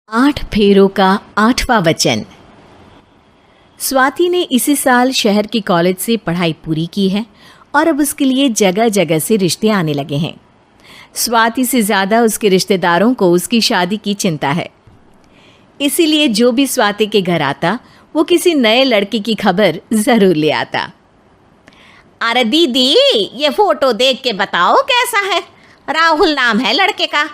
8 फेरों का 8वां वचन। स्वाति ने इसी साल शहर के कॉलेज से पढ़ाई पूरी की है और अब उसके लिए जगह जगह से रिश्ते आने लगे हैं। स्वाति से ज़्यादा उसके रिश्तेदारों को उसकी शादी की चिंता है, इसीलिए जो भी स्वाति के घर आता वो किसी नए लड़के की खबर ज़रूर ले आता। अरे दीदी, ये फोटो देख के बताओ कैसा है। राहुल नाम है लड़के का,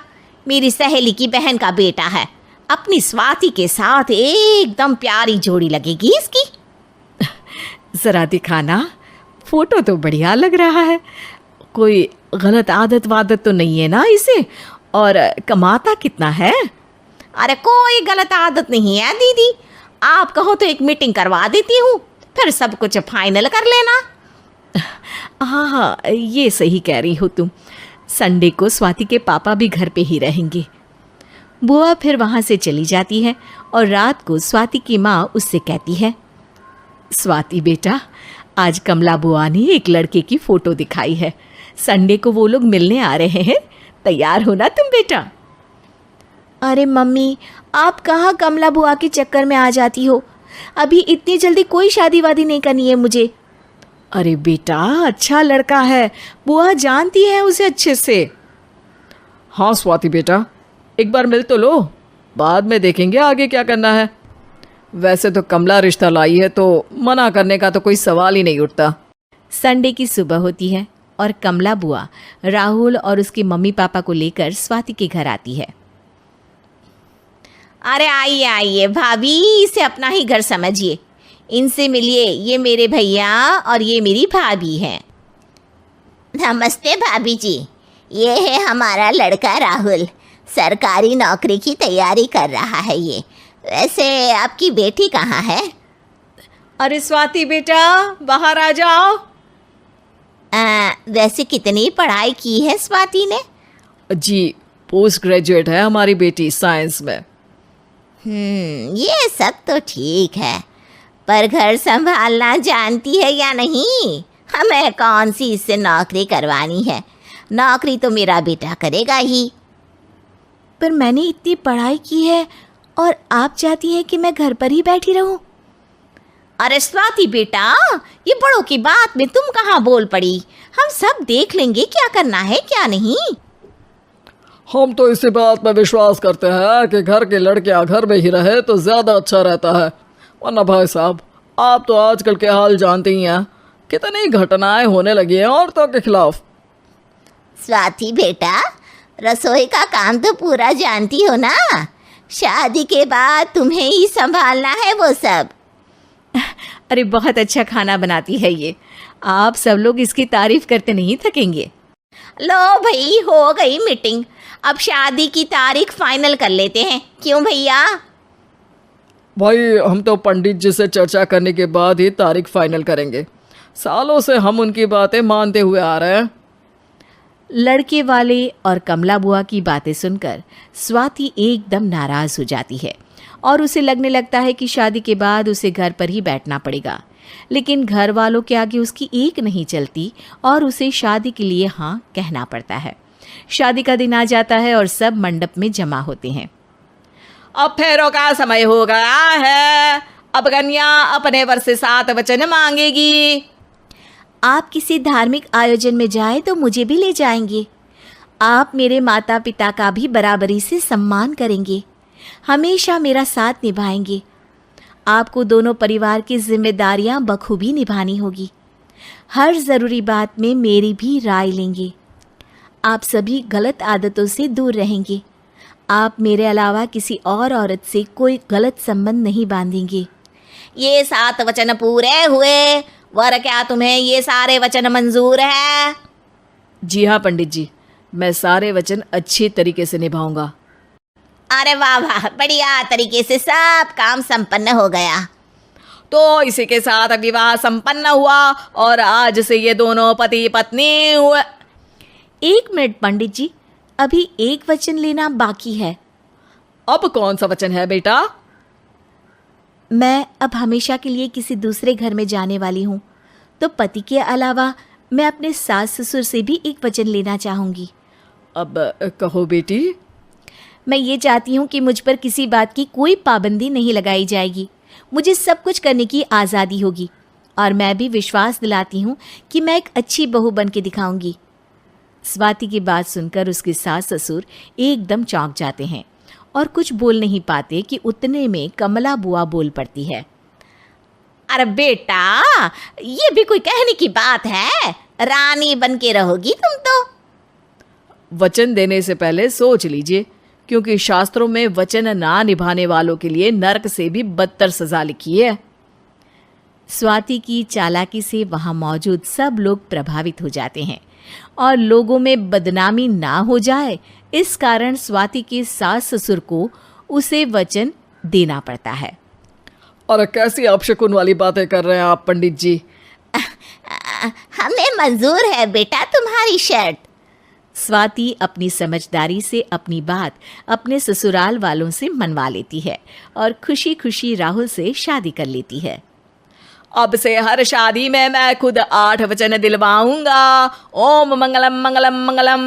मेरी सहेली की बहन का बेटा है। अपनी स्वाति के साथ एकदम प्यारी जोड़ी लगेगी इसकी। ज़रा दिखाना, फोटो तो बढ़िया लग रहा है। कोई गलत आदत वादत तो नहीं है ना इसे? और कमाता कितना है? अरे कोई गलत आदत नहीं है दीदी, आप कहो तो एक मीटिंग करवा देती हूँ, फिर सब कुछ फाइनल कर लेना। हाँ हाँ, ये सही कह रही हो तुम। संडे को स्वाति के पापा भी घर पे ही रहेंगे। बुआ फिर वहाँ से चली जाती है और रात को स्वाति की माँ उससे कहती है, स्वाति बेटा, आज कमला बुआ ने एक लड़के की फ़ोटो दिखाई है। संडे को वो लोग मिलने आ रहे हैं, तैयार हो ना तुम बेटा? अरे मम्मी, आप कहाँ कमला बुआ के चक्कर में आ जाती हो? अभी इतनी जल्दी कोई शादी वादी नहीं करनी है मुझे। अरे बेटा, अच्छा लड़का है, बुआ जानती है उसे अच्छे से। हाँ स्वाति बेटा, एक बार मिल तो लो, बाद में देखेंगे आगे क्या करना है। वैसे तो कमला रिश्ता लाई है तो मना करने का तो कोई सवाल ही नहीं उठता। संडे की सुबह होती है और कमला बुआ राहुल और उसके मम्मी पापा को लेकर स्वाति के घर आती है। अरे आइए आइए भाभी, इसे अपना ही घर समझिए। इनसे मिलिए, ये मेरे भैया और ये मेरी भाभी हैं। नमस्ते भाभी जी, ये है हमारा लड़का राहुल, सरकारी नौकरी की तैयारी कर रहा है ये। वैसे आपकी बेटी कहाँ है? अरे स्वाति बेटा, बाहर आ जाओ। वैसे कितनी पढ़ाई की है स्वाति ने? जी, पोस्ट ग्रेजुएट है हमारी बेटी साइंस में। ये सब तो ठीक है, पर घर संभालना जानती है या नहीं? हमें कौन सी इससे नौकरी करवानी है, नौकरी तो मेरा बेटा करेगा ही। पर मैंने इतनी पढ़ाई की है और आप चाहती हैं कि मैं घर पर ही बैठी रहूं? अरे स्वाति बेटा, ये बड़ों की बात में तुम कहाँ बोल पड़ी? हम सब देख लेंगे क्या करना है क्या नहीं। हम तो इसी बात पर विश्वास करते हैं कि घर के लड़कियां घर में ही रहे तो ज़्यादा अच्छा रहता है। वरना भाई साहब, आप तो आजकल के हाल जानते ही हैं, कितनी घटनाएं होने लगी हैं औरतों के खिलाफ। स्वाति बेटा, रसोई का काम तो पूरा जानती हो ना? शादी के बाद तुम्हें ही संभालना है वो सब। अरे बहुत अच्छा खाना बनाती है ये, आप सब लोग इसकी तारीफ करते नहीं थकेंगे। लो भाई, हो गई मीटिंग, अब शादी की तारीख फाइनल कर लेते हैं, क्यों भैया? भाई, हम तो पंडित जी से चर्चा करने के बाद ही तारीख फाइनल करेंगे। सालों से हम उनकी बातें मानते हुए आ रहे हैं। लड़के वाले और कमला बुआ की बातें सुनकर स्वाति एकदम नाराज़ हो जाती है और उसे लगने लगता है कि शादी के बाद उसे घर पर ही बैठना पड़ेगा। लेकिन घर वालों के आगे उसकी एक नहीं चलती और उसे शादी के लिए हाँ कहना पड़ता है। शादी का दिन आ जाता है और सब मंडप में जमा होते हैं। अब फेरों का समय हो गया है, अब कन्या अपने वर से 7 वचन मांगेगी। आप किसी धार्मिक आयोजन में जाएं तो मुझे भी ले जाएंगे। आप मेरे माता पिता का भी बराबरी से सम्मान करेंगे, हमेशा मेरा साथ निभाएंगे। आपको दोनों परिवार की जिम्मेदारियां बखूबी निभानी होगी। हर ज़रूरी बात में मेरी भी राय लेंगे। आप सभी गलत आदतों से दूर रहेंगे। आप मेरे अलावा किसी और औरत से कोई गलत संबंध नहीं बांधेंगे। ये 7 वचन पूरे हुए, वर क्या तुम्हें ये सारे वचन मंजूर है? जी हाँ पंडित जी, मैं सारे वचन अच्छी तरीके से निभाऊंगा। अरे वाह वाह, बढ़िया तरीके से सब काम संपन्न हो गया। तो इसी के साथ विवाह संपन्न हुआ और आज से ये दोनों पति पत्नी हुए। 1 मिनट पंडित जी, अभी एक वचन लेना बाकी है। अब कौन सा वचन है बेटा? मैं अब हमेशा के लिए किसी दूसरे घर में जाने वाली हूँ, तो पति के अलावा मैं अपने सास ससुर से भी एक वचन लेना चाहूँगी। अब कहो बेटी। मैं ये चाहती हूँ कि मुझ पर किसी बात की कोई पाबंदी नहीं लगाई जाएगी। मुझे सब कुछ करने की आज़ादी होगी और मैं भी विश्वास दिलाती हूँ कि मैं एक अच्छी बहू बन के दिखाऊंगी। स्वाति की बात सुनकर उसके सास ससुर एकदम चौंक जाते हैं और कुछ बोल नहीं पाते कि उतने में कमला बुआ बोल पड़ती है। अरे बेटा, ये भी कोई कहने की बात है? रानी बन के रहोगी तुम तो। वचन देने से पहले सोच लीजिए, क्योंकि शास्त्रों में वचन ना निभाने वालों के लिए नरक से भी बदतर सजा लिखी है। स्वाति की चालाकी से वहां मौजूद सब लोग प्रभावित हो जाते हैं और लोगों में बदनामी ना हो जाए, इस कारण स्वाति के सास ससुर को उसे वचन देना पड़ता है। और कैसी अपशकुन वाली बातें कर रहे हैं आप पंडित जी? हमें मंजूर है बेटा तुम्हारी शर्त। स्वाति अपनी समझदारी से अपनी बात अपने ससुराल वालों से मनवा लेती है और खुशी खुशी राहुल से शादी कर लेती है। अब से हर शादी में मैं खुद 8 वचन दिलवाऊंगा। ओम मंगलम मंगलम मंगलम।